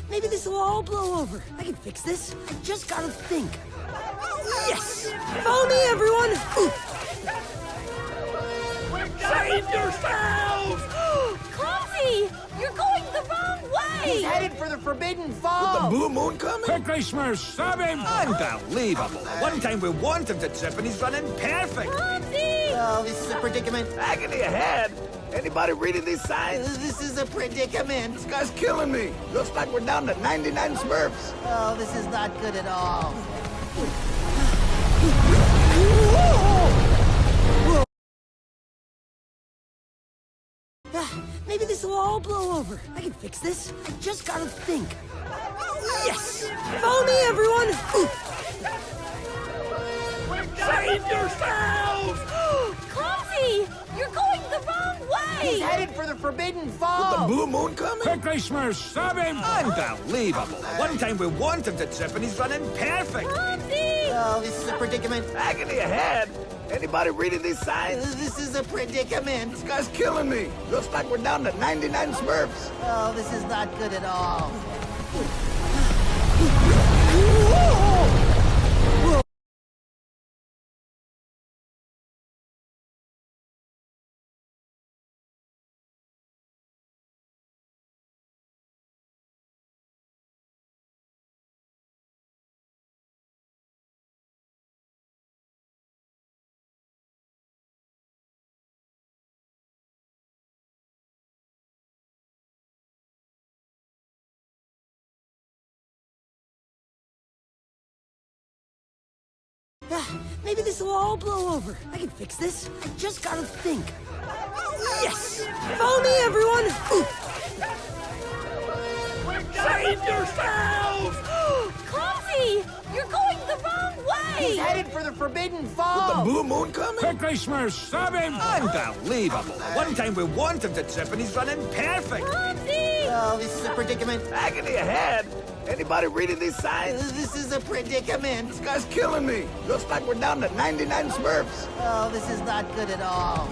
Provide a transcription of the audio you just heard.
Maybe this will all blow over. I can fix this. I just gotta think. Yes! Follow me, everyone! Save yourselves! Clumsy! You're going the wrong way! He's headed for the Forbidden Falls! The blue moon coming? Quickly, Smurfs, stop him! Unbelievable! One time we want him to trip and he's running perfect! Clumsy! Oh, this is a predicament. Agony ahead! Anybody reading these signs? This is a predicament. This guy's killing me! Looks like we're down to 99 Smurfs! Oh, this is not good at all. Maybe this will all blow over. I can fix this. I just gotta think. Yes! Follow me, everyone! Save yourselves! Clumsy! You're going the wrong way! He's headed for the Forbidden The Falls! blue moon coming? Quickly, Smurfs, stop him! Unbelievable! One time we want him to trip and he's running perfect! Clumsy! Oh, this is a predicament. Agony ahead! Anybody reading these signs? This is a predicament. This guy's killing me! Looks like we're down to 99 Smurfs! Oh, this is not good at all. Maybe this will all blow over. I can fix this. I just gotta think. Yes! Follow me, everyone! Save yourselves! Clumsy! You're going the wrong way! He's headed for the Forbidden The Falls! blue moon coming? Quickly, Smurfs, stop him! Unbelievable! One time we want him to trip and he's running perfect! Clumsy! Oh, this is a predicament. Agony ahead! Anybody reading these signs? This is a predicament. This guy's killing me! Looks like we're down to 99 Smurfs! Oh, this is not good at all.